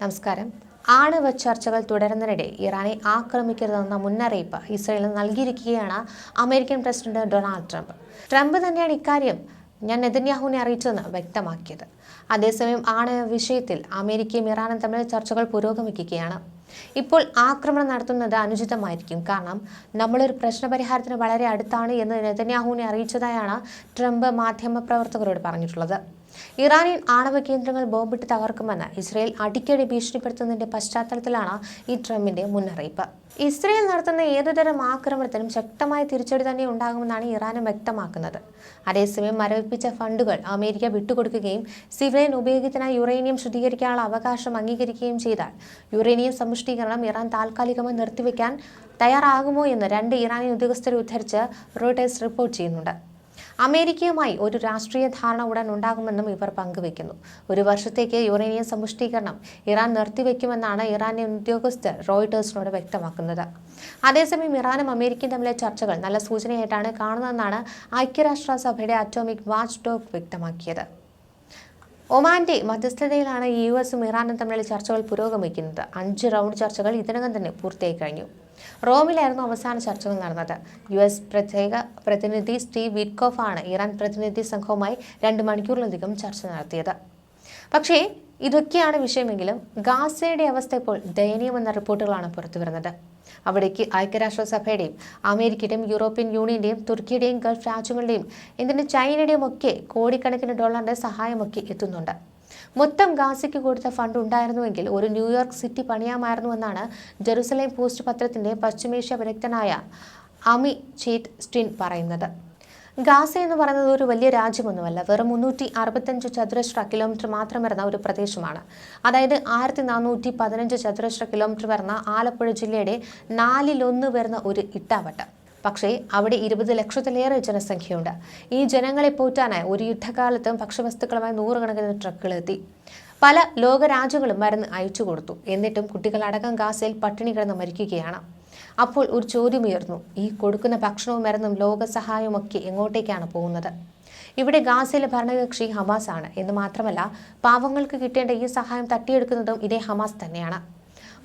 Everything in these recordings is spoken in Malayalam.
നമസ്കാരം. ആണവ ചർച്ചകൾ തുടരുന്നതിനിടെ ഇറാനെ ആക്രമിക്കരുതെന്ന മുന്നറിയിപ്പ് ഇസ്രയേലിന് നൽകിയിരിക്കുകയാണ് American president Donald Trump. Trump തന്നെയാണ് ഇക്കാര്യം നെതന്യാഹുവിനെ അറിയിച്ചതെന്ന് വ്യക്തമാക്കിയത്. അതേസമയം ആണവ വിഷയത്തിൽ അമേരിക്കയും ഇറാനും തമ്മിൽ ചർച്ചകൾ പുരോഗമിക്കുകയാണ്. ഇപ്പോൾ ആക്രമണം നടത്തുന്നത് അനുചിതമായിരിക്കും, കാരണം നമ്മളൊരു പ്രശ്നപരിഹാരത്തിന് വളരെ അടുത്താണ് എന്ന് നെതന്യാഹുവിനെ അറിയിച്ചതായാണ് ട്രംപ് മാധ്യമപ്രവർത്തകരോട് പറഞ്ഞിട്ടുള്ളത്. ഇറാനിയൻ ആണവ കേന്ദ്രങ്ങൾ ബോംബിട്ട് തകർക്കുമെന്ന് ഇസ്രയേൽ അടിക്കടി ഭീഷണിപ്പെടുത്തുന്നതിന്റെ പശ്ചാത്തലത്തിലാണ് ഈ ട്രംപിന്റെ മുന്നറിയിപ്പ്. ഇസ്രയേൽ നടത്തുന്ന ഏതുതരം ആക്രമണത്തിനും ശക്തമായ തിരിച്ചടി തന്നെ ഉണ്ടാകുമെന്നാണ് ഇറാനും വ്യക്തമാക്കുന്നത്. അതേസമയം മരവിപ്പിച്ച ഫണ്ടുകൾ അമേരിക്ക വിട്ടുകൊടുക്കുകയും സിവിലിയൻ ഉപയോഗത്തിനായി യുറേനിയം ശുദ്ധീകരിക്കാനുള്ള അവകാശം അംഗീകരിക്കുകയും ചെയ്താൽ യുറേനിയം സമ്പുഷ്ടീകരണം ഇറാൻ താൽക്കാലികമായി നിർത്തിവെക്കാൻ തയ്യാറാകുമോ എന്ന് രണ്ട് ഇറാനിയൻ ഉദ്യോഗസ്ഥരെ ഉദ്ധരിച്ച് റോയിട്ടേഴ്സ് റിപ്പോർട്ട് ചെയ്യുന്നുണ്ട്. അമേരിക്കയുമായി ഒരു രാഷ്ട്രീയ ധാരണ ഉടൻ ഉണ്ടാകുമെന്നും ഇവർ പങ്കുവയ്ക്കുന്നു. ഒരു വർഷത്തേക്ക് യുറേനിയം സമ്പുഷ്ടീകരണം ഇറാൻ നിർത്തിവെക്കുമെന്നാണ് ഇറാനിയൻ ഉദ്യോഗസ്ഥർ റോയിട്ടേഴ്സിനോട് വ്യക്തമാക്കുന്നത്. അതേസമയം ഇറാനും അമേരിക്കയും തമ്മിലെ ചർച്ചകൾ നല്ല സൂചനയായിട്ടാണ് കാണുന്നതെന്നാണ് ഐക്യരാഷ്ട്രസഭയുടെ അറ്റോമിക് വാച്ച് ഡോഗ് വ്യക്തമാക്കിയത്. ഒമാന്റെ മധ്യസ്ഥതയിലാണ് യുഎസും ഇറാനും തമ്മിലുള്ള ചർച്ചകൾ പുരോഗമിക്കുന്നത്. 5 റൗണ്ട് ചർച്ചകൾ ഇതിനകം തന്നെ പൂർത്തിയായി കഴിഞ്ഞു. റോമിലായിരുന്നു അവസാന ചർച്ചകൾ നടന്നത്. US പ്രത്യേക പ്രതിനിധി സ്റ്റീവ് വിറ്റ്കോഫ് ആണ് ഇറാൻ പ്രതിനിധി സംഘവുമായി 2 മണിക്കൂറിലധികം ചർച്ച നടത്തിയത്. പക്ഷേ ഇതൊക്കെയാണ് വിഷയമെങ്കിലും ഗാസയുടെ അവസ്ഥ ഇപ്പോൾ ദയനീയമെന്ന റിപ്പോർട്ടുകളാണ് പുറത്തുവരുന്നത്. അവിടേക്ക് ഐക്യരാഷ്ട്രസഭയുടെയും അമേരിക്കയുടെയും യൂറോപ്യൻ യൂണിയന്റെയും തുർക്കിയുടെയും ഗൾഫ് രാജ്യങ്ങളുടെയും എന്തിന് ചൈനയുടെയും ഒക്കെ കോടിക്കണക്കിന് ഡോളറിന്റെ സഹായമൊക്കെ എത്തുന്നുണ്ട്. മൊത്തം ഗാസയ്ക്ക് കൊടുത്ത ഫണ്ട് ഉണ്ടായിരുന്നുവെങ്കിൽ ഒരു ന്യൂയോർക്ക് സിറ്റി പണിയാമായിരുന്നുവെന്നാണ് ജെറുസലേം പോസ്റ്റ് പത്രത്തിന്റെ പശ്ചിമേഷ്യ വിദഗ്ധനായ അമി ചേറ്റ് സ്റ്റിൻ പറയുന്നത്. ഗാസ എന്ന് പറയുന്നത് ഒരു വലിയ രാജ്യമൊന്നുമല്ല, വെറും 365 ചതുരശ്ര കിലോമീറ്റർ മാത്രം വരുന്ന ഒരു പ്രദേശമാണ്. അതായത് 1415 ചതുരശ്ര കിലോമീറ്റർ വരുന്ന ആലപ്പുഴ ജില്ലയുടെ 1/4 വരുന്ന ഒരു ഇട്ടാവട്ടം. പക്ഷേ അവിടെ 20 ലക്ഷത്തിലേറെ ജനസംഖ്യയുണ്ട്. ഈ ജനങ്ങളെ പോറ്റാനായി ഒരു യുദ്ധകാലത്തും ഭക്ഷ്യവസ്തുക്കളുമായി 100 കണക്കിന് ട്രക്കുകളെത്തി. പല ലോകരാജ്യങ്ങളും മരുന്ന് അയച്ചു കൊടുത്തു. എന്നിട്ടും കുട്ടികളടക്കം ഗാസയിൽ പട്ടിണി കിടന്ന് മരിക്കുകയാണ്. അപ്പോൾ ഒരു ചോദ്യം ഉയർന്നു, ഈ കൊടുക്കുന്ന ഭക്ഷണവും മരുന്നും ലോക സഹായവുമൊക്കെ എങ്ങോട്ടേക്കാണ് പോകുന്നത്? ഇവിടെ ഗാസയിലെ ഭരണകക്ഷി ഹമാസ് ആണ് എന്ന് മാത്രമല്ല, പാവങ്ങൾക്ക് കിട്ടേണ്ട ഈ സഹായം തട്ടിയെടുക്കുന്നതും ഇതേ ഹമാസ് തന്നെയാണ്.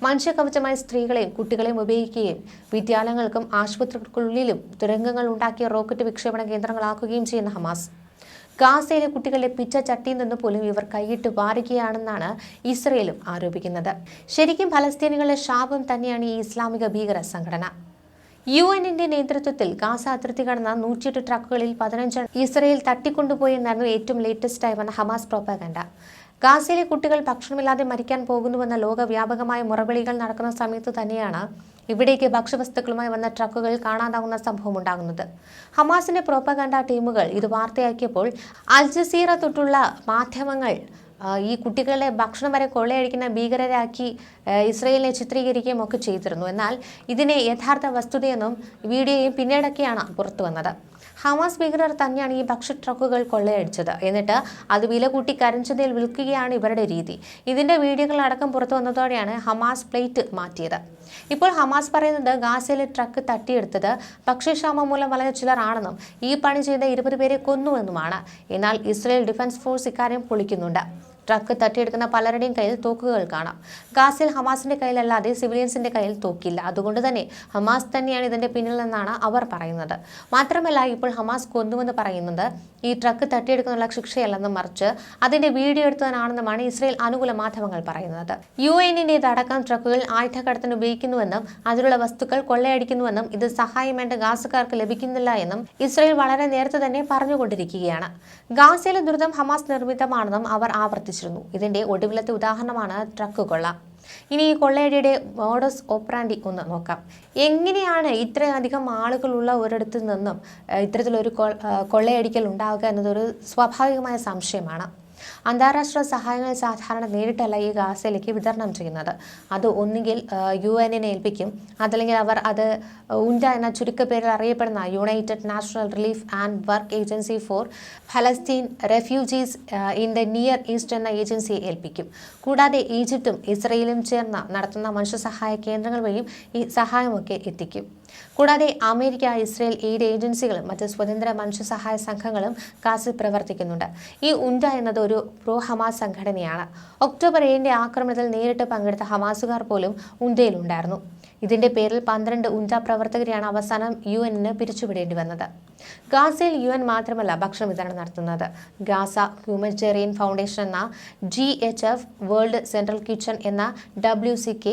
മനുഷ്യകവചമായി സ്ത്രീകളെയും കുട്ടികളെയും ഉപയോഗിക്കുകയും വിദ്യാലയങ്ങൾക്കും ആശുപത്രികൾക്കുള്ളിലും തുരങ്കങ്ങൾ ഉണ്ടാക്കിയ റോക്കറ്റ് വിക്ഷേപണ കേന്ദ്രങ്ങളാക്കുകയും ചെയ്യുന്ന ഹമാസ് ഗാസയിലെ കുട്ടികളെ പിച്ച ചട്ടിയിൽ നിന്ന് പോലും ഇവർ കൈയിട്ട് വാരുകയാണെന്നാണ് ഇസ്രയേലും ആരോപിക്കുന്നത്. ശരിക്കും ഫലസ്തീനികളുടെ ശാപം തന്നെയാണ് ഈ ഇസ്ലാമിക ഭീകര സംഘടന. UN-ന്റെ നേതൃത്വത്തിൽ ഗാസ അതിർത്തി കടന്ന 108 ട്രക്കുകളിൽ 15 ഇസ്രയേൽ തട്ടിക്കൊണ്ടുപോയെന്നായിരുന്നു ഏറ്റവും ലേറ്റസ്റ്റായി വന്ന ഹമാസ് പ്രോപ്പഗൻഡ. ഗാസയിലെ കുട്ടികൾ ഭക്ഷണമില്ലാതെ മരിക്കാൻ പോകുന്നുവെന്ന ലോകവ്യാപകമായ മുറവിളികൾ നടക്കുന്ന സമയത്ത് തന്നെയാണ് ഇവിടേക്ക് ഭക്ഷ്യവസ്തുക്കളുമായി വന്ന ട്രക്കുകൾ കാണാതാവുന്ന സംഭവം ഉണ്ടാകുന്നത്. ഹമാസിന്റെ പ്രോപ്പഗൻഡ ടീമുകൾ ഇത് വാർത്തയാക്കിയപ്പോൾ അൽ ജസീറ തൊട്ടുള്ള മാധ്യമങ്ങൾ ഈ കുട്ടികളെ ഭക്ഷണം വരെ കൊള്ളയടിക്കുന്ന ഭീകരരാക്കി ഇസ്രയേലിനെ ചിത്രീകരിക്കുകയും ഒക്കെ ചെയ്തിരുന്നു. എന്നാൽ ഇതിനെ യഥാർത്ഥ വസ്തുതയെന്നും വീഡിയോയും പിന്നീടൊക്കെയാണ് പുറത്തു വന്നത്. ഹമാസ് ഭീകരർ തന്നെയാണ് ഈ ഭക്ഷ്യ ട്രക്കുകൾ കൊള്ളയടിച്ചത്. എന്നിട്ട് അത് വില കൂട്ടി കരിഞ്ചന്തയിൽ വിൽക്കുകയാണ് ഇവരുടെ രീതി. ഇതിന്റെ വീഡിയോകൾ അടക്കം പുറത്തു വന്നതോടെയാണ് ഹമാസ് പ്ലേറ്റ് മാറ്റിയത്. ഇപ്പോൾ ഹമാസ് പറയുന്നത് ഗാസയിലെ ട്രക്ക് തട്ടിയെടുത്തത് ഭക്ഷ്യക്ഷാമം മൂലം വളരെ ചിലർ ആണെന്നും ഈ പണി ചെയ്ത 20 പേരെ കൊന്നുവെന്നുമാണ്. എന്നാൽ ഇസ്രയേൽ ഡിഫൻസ് ഫോഴ്സ് ഇക്കാര്യം പൊളിക്കുന്നുണ്ട്. ട്രക്ക് തട്ടിയെടുക്കുന്ന പലരുടെയും കയ്യിൽ തോക്കുകൾ കാണാം. ഗാസയിൽ ഹമാസിന്റെ കയ്യിലല്ലാതെ സിവിലിയൻസിന്റെ കയ്യിൽ തോക്കില്ല. അതുകൊണ്ട് തന്നെ ഹമാസ് തന്നെയാണ് ഇതിന്റെ പിന്നിലെന്നാണ് അവർ പറയുന്നത്. മാത്രമല്ല, ഇപ്പോൾ ഹമാസ് കൊന്നുവെന്ന് പറയുന്നത് ഈ ട്രക്ക് തട്ടിയെടുക്കുന്ന ശിക്ഷയല്ലെന്നും മറിച്ച് അതിന്റെ വീഡിയോ എടുത്തതിനാണെന്നുമാണ് ഇസ്രയേൽ അനുകൂല മാധ്യമങ്ങൾ പറയുന്നത്. UN-ന്റേതടക്കം ട്രക്കുകൾ ആയുധക്കടത്തിന് ഉപയോഗിക്കുന്നുവെന്നും അതിലുള്ള വസ്തുക്കൾ കൊള്ളയടിക്കുന്നുവെന്നും ഇത് സഹായം വേണ്ട ഗാസക്കാർക്ക് ലഭിക്കുന്നില്ല എന്നും ഇസ്രയേൽ വളരെ നേരത്തെ തന്നെ പറഞ്ഞുകൊണ്ടിരിക്കുകയാണ്. ഗാസയിലെ ദുരിതം ഹമാസ് നിർമ്മിതമാണെന്നും അവർ ആവർത്തിച്ചു. ഇതിന്റെ ഒടുവിലത്തെ ഉദാഹരണമാണ് ട്രക്ക് കൊള്ള. ഇനി ഈ കൊള്ളയടിയുടെ മോഡസ് ഓപ്പറാൻഡി ഒന്ന് നോക്കാം. എങ്ങനെയാണ് ഇത്രയധികം ആളുകളുള്ള ഒരിടത്തു നിന്നും ഇത്തരത്തിലൊരു കൊള്ളയടിക്കൽ ഉണ്ടാവുക എന്നതൊരു സ്വാഭാവികമായ സംശയമാണ്. അന്താരാഷ്ട്ര സഹായങ്ങൾ സാധാരണ നേരിട്ടല്ല ഈ ഗാസയിലേക്ക് വിതരണം ചെയ്യുന്നത്. അത് ഒന്നുകിൽ UN-നെ ഏൽപ്പിക്കും, അതല്ലെങ്കിൽ അവർ അത് UNRWA എന്ന ചുരുക്കപ്പേരിൽ അറിയപ്പെടുന്ന united national relief and work agency for Palestine refugees in the near east എന്ന ഏജൻസിയെ ഏൽപ്പിക്കും. കൂടാതെ ഈജിപ്തും ഇസ്രയേലും ചേർന്ന് നടത്തുന്ന മനുഷ്യസഹായ കേന്ദ്രങ്ങൾ വഴിയും ഈ സഹായമൊക്കെ എത്തിക്കും. കൂടാതെ അമേരിക്ക, ഇസ്രയേൽ എയ്ഡ് ഏജൻസികളും മറ്റ് സ്വതന്ത്ര മനുഷ്യസഹായ സംഘങ്ങളും ഗാസയിൽ പ്രവർത്തിക്കുന്നുണ്ട്. ഈ ഉൻഡ എന്നത് ഒരു പ്രോ ഹമാസ് സംഘടനയാണ്. ഒക്ടോബർ 7 ആക്രമണത്തിൽ നേരിട്ട് പങ്കെടുത്ത ഹമാസുകാർ പോലും ഉൻഡയിലുണ്ടായിരുന്നു. ഇതിന്റെ പേരിൽ 12 ഉൻഡ പ്രവർത്തകരെയാണ് അവസാനം UN പിരിച്ചുവിടേണ്ടി വന്നത്. ഗാസയിൽ UN മാത്രമല്ല ഭക്ഷണ വിതരണം നടത്തുന്നത്. ഗാസ ഹ്യൂമനിറ്റേറിയൻ ഫൗണ്ടേഷൻ എന്ന GHF, വേൾഡ് സെൻട്രൽ കിച്ചൺ എന്ന WCK,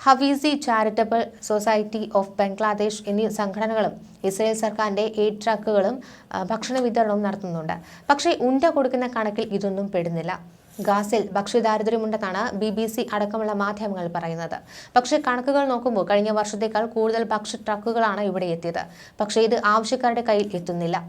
Hafizi charitable society of Bangladesh എന്നീ സംഘടനകളും ഇസ്രയേൽ സർക്കാരിന്റെ എയ്ഡ് ട്രക്കുകളും ഭക്ഷണ വിതരണവും നടത്തുന്നുണ്ട്. പക്ഷേ ഉൻഡ കൊടുക്കുന്ന കണക്കിൽ ഇതൊന്നും പെടുന്നില്ല. ഗാസയിൽ ഭക്ഷ്യദാരിദ്ര്യമുണ്ടെന്നാണ് BBC അടക്കമുള്ള മാധ്യമങ്ങൾ പറയുന്നത്. പക്ഷേ കണക്കുകൾ നോക്കുമ്പോൾ കഴിഞ്ഞ വർഷത്തേക്കാൾ കൂടുതൽ ഭക്ഷ്യ ട്രക്കുകളാണ് ഇവിടെ എത്തിയത്. പക്ഷേ ഇത് ആവശ്യക്കാരുടെ കയ്യിൽ എത്തുന്നില്ല.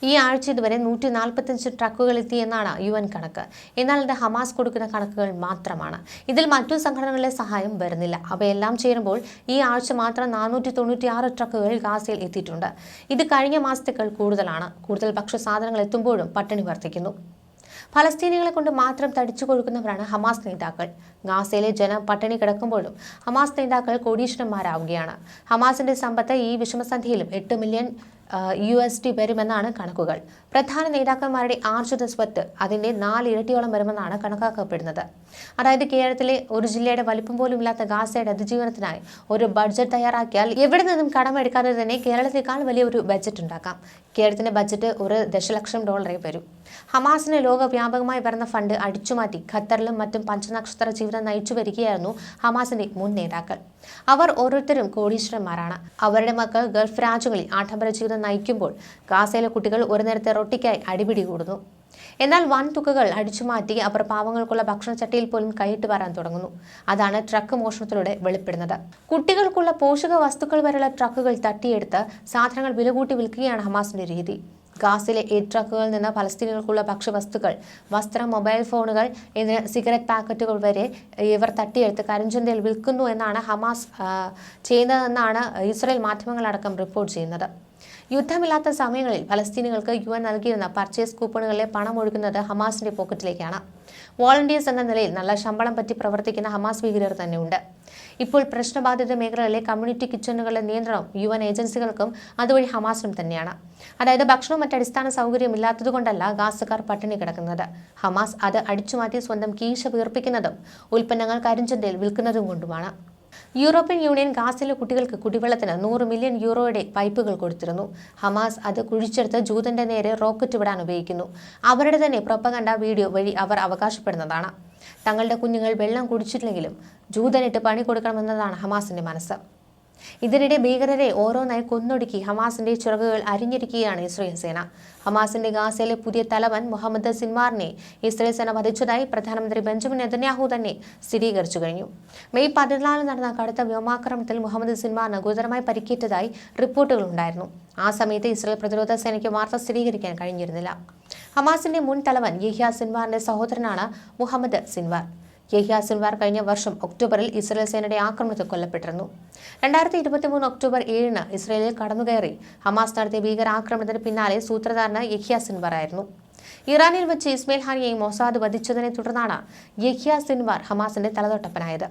ഈ ആഴ്ച ഇതുവരെ 145 ട്രക്കുകൾ എത്തിയെന്നാണ് UN കണക്ക്. എന്നാൽ ഇത് ഹമാസ് കൊടുക്കുന്ന കണക്കുകൾ മാത്രമാണ്. ഇതിൽ മറ്റു സംഘടനകളുടെ സഹായം വരുന്നില്ല. അവയെല്ലാം ചേരുമ്പോൾ ഈ ആഴ്ച മാത്രം 496 ട്രക്കുകൾ ഗാസയിൽ എത്തിയിട്ടുണ്ട്. ഇത് കഴിഞ്ഞ മാസത്തേക്കാൾ കൂടുതലാണ്. കൂടുതൽ ഭക്ഷ്യസാധനങ്ങൾ എത്തുമ്പോഴും പട്ടിണി വർദ്ധിക്കുന്നു. ഫലസ്തീനികളെ കൊണ്ട് മാത്രം തടിച്ചു കൊഴുക്കുന്നവരാണ് ഹമാസ് നേതാക്കൾ. ഗാസയിലെ ജനം പട്ടിണി കിടക്കുമ്പോഴും ഹമാസ് നേതാക്കൾ കോടീശ്വരന്മാരാവുകയാണ്. ഹമാസിന്റെ സമ്പത്ത് ഈ വിഷമസന്ധിയിലും 8 മില്യൺ USD വരുമെന്നാണ് കണക്കുകൾ. പ്രധാന നേതാക്കന്മാരുടെ ആർജിത സ്വത്ത് അതിന്റെ 4 ഇരട്ടിയോളം വരുമെന്നാണ് കണക്കാക്കപ്പെടുന്നത്. അതായത് കേരളത്തിലെ ഒരു ജില്ലയുടെ വലിപ്പം പോലും ഇല്ലാത്ത ഗാസയുടെ അതിജീവനത്തിനായി ഒരു ബഡ്ജറ്റ് തയ്യാറാക്കിയാൽ എവിടെ നിന്നും കടമെടുക്കാതെ തന്നെ കേരളത്തെക്കാൾ വലിയ ഒരു ബഡ്ജറ്റ് ഉണ്ടാക്കാം. കേരളത്തിന്റെ ബഡ്ജറ്റ് $1 ദശലക്ഷം വരും. ഹമാസിന് ലോകവ്യാപകമായി വരുന്ന ഫണ്ട് അടിച്ചുമാറ്റി ഖത്തറിലും മറ്റും പഞ്ചനക്ഷത്ര ജീവിതം നയിച്ചു വരികയായിരുന്നു ഹമാസിന്റെ മുൻ നേതാക്കൾ. അവർ ഓരോരുത്തരും കോടീശ്വരന്മാരാണ്. അവരുടെ മക്കൾ ഗൾഫ് രാജ്യങ്ങളിൽ ആഡംബര ജീവിതം നയിക്കുമ്പോൾ ഗാസയിലെ കുട്ടികൾ ഒരു നേരത്തെ റൊട്ടിക്കായി അടിപിടി കൂടുന്നു. എന്നാൽ വൻ തുകകൾ അടിച്ചുമാറ്റി അവർ പാവങ്ങൾക്കുള്ള ഭക്ഷണച്ചട്ടിയിൽ പോലും കൈയിട്ട് വരാൻ തുടങ്ങുന്നു. അതാണ് ട്രക്ക് മോഷണത്തിലൂടെ വെളിപ്പെടുന്നത്. കുട്ടികൾക്കുള്ള പോഷക വസ്തുക്കൾ വരെയുള്ള ട്രക്കുകൾ തട്ടിയെടുത്ത് സാധനങ്ങൾ വില കൂട്ടി വിൽക്കുകയാണ് ഹമാസിന്റെ രീതി. ഗാസയിലെ എയ്ഡ് ട്രക്കുകളിൽ നിന്ന് ഫലസ്തീനികൾക്കുള്ള ഭക്ഷ്യവസ്തുക്കൾ, വസ്ത്രം, മൊബൈൽ ഫോണുകൾ, സിഗരറ്റ് പാക്കറ്റുകൾ വരെ ഇവർ തട്ടിയെടുത്ത് കരിഞ്ചന്തയിൽ വിൽക്കുന്നു എന്നാണ് ഹമാസ് ചെയ്യുന്നതെന്നാണ് ഇസ്രയേൽ മാധ്യമങ്ങളടക്കം റിപ്പോർട്ട് ചെയ്യുന്നത്. യുദ്ധമില്ലാത്ത സമയങ്ങളിൽ ഫലസ്തീനികൾക്ക് UN നൽകിയിരുന്ന പർച്ചേസ് കൂപ്പണുകളിലെ പണം ഒഴുകുന്നത് ഹമാസിന്റെ പോക്കറ്റിലേക്കാണ്. വോളണ്ടിയേഴ്സ് എന്ന നിലയിൽ നല്ല ശമ്പളം പറ്റി പ്രവർത്തിക്കുന്ന ഹമാസ് ഭീകരർ തന്നെയുണ്ട്. ഇപ്പോൾ പ്രശ്നബാധിത മേഖലകളിലെ കമ്മ്യൂണിറ്റി കിച്ചണുകളുടെ നിയന്ത്രണം UN ഏജൻസികൾക്കും അതുവഴി ഹമാസിനും തന്നെയാണ്. അതായത് ഭക്ഷണവും മറ്റ് അടിസ്ഥാന സൗകര്യം ഇല്ലാത്തതുകൊണ്ടല്ല ഗാസക്കാർ പട്ടിണി കിടക്കുന്നത്. ഹമാസ് അത് അടിച്ചുമാറ്റി സ്വന്തം കീശ വീർപ്പിക്കുന്നതും ഉൽപ്പന്നങ്ങൾ കരിഞ്ചന്തയിൽ വിൽക്കുന്നതും കൊണ്ടുമാണ്. യൂറോപ്യൻ യൂണിയൻ ഗാസയിലെ കുട്ടികൾക്ക് കുടിവെള്ളത്തിന് 100 മില്യൺ യൂറോയുടെ പൈപ്പുകൾ കൊടുത്തിരുന്നു. ഹമാസ് അത് കുഴിച്ചെടുത്ത് ജൂതന്റെ നേരെ റോക്കറ്റ് വിടാൻ ഉപയോഗിക്കുന്നു. അവരുടെ തന്നെ പ്രൊപ്പഗണ്ട വീഡിയോ വഴി അവർ അവകാശപ്പെടുന്നതാണ്. തങ്ങളുടെ കുഞ്ഞുങ്ങൾ വെള്ളം കുടിച്ചിട്ടില്ലെങ്കിലും ജൂതനിട്ട് പണി കൊടുക്കണമെന്നതാണ് ഹമാസിന്റെ മനസ്സ്. ഇതിനിടെ ഭീകരരെ ഓരോന്നായി കൊന്നൊടുക്കി ഹമാസിന്റെ ചിറകുകൾ അരിഞ്ഞിരിക്കുകയാണ് ഇസ്രയേൽ സേന. ഹമാസിന്റെ ഗാസയിലെ പുതിയ തലവൻ മുഹമ്മദ് സിൻവാറിനെ ഇസ്രയേൽ സേന വധിച്ചതായി പ്രധാനമന്ത്രി ബെഞ്ചമിൻ നെതന്യാഹു തന്നെ സ്ഥിരീകരിച്ചു കഴിഞ്ഞു. മെയ് 14 നടന്ന കടുത്ത വ്യോമാക്രമണത്തിൽ മുഹമ്മദ് സിൻവാറിന് ഗുരുതരമായി പരിക്കേറ്റതായി റിപ്പോർട്ടുകൾ ഉണ്ടായിരുന്നു. ആ സമയത്ത് ഇസ്രയേൽ പ്രതിരോധ സേനയ്ക്ക് വാർത്ത സ്ഥിരീകരിക്കാൻ കഴിഞ്ഞിരുന്നില്ല. ഹമാസിന്റെ മുൻ തലവൻ യഹ്യ സിൻവാറിന്റെ സഹോദരനാണ് മുഹമ്മദ് സിൻവാർ. യഹ്യ സിൻവാർ കഴിഞ്ഞ വർഷം ഒക്ടോബറിൽ ഇസ്രയേൽ സേനയുടെ ആക്രമണത്തിൽ കൊല്ലപ്പെട്ടിരുന്നു. 2023 ഒക്ടോബർ 7 ഇസ്രയേലിൽ കടന്നുകയറി ഹമാസ് നടത്തിയ ഭീകരാക്രമണത്തിന് പിന്നാലെ സൂത്രധാരന് യഹ്യ സിൻവാർ ആയിരുന്നു. ഇറാനിൽ വെച്ച് ഇസ്മയിൽ ഹാനിയെയും മൊസാദ് വധിച്ചതിനെ തുടർന്നാണ് യഹ്യ സിൻവാർ ഹമാസിന്റെ തലതൊട്ടപ്പനായത്.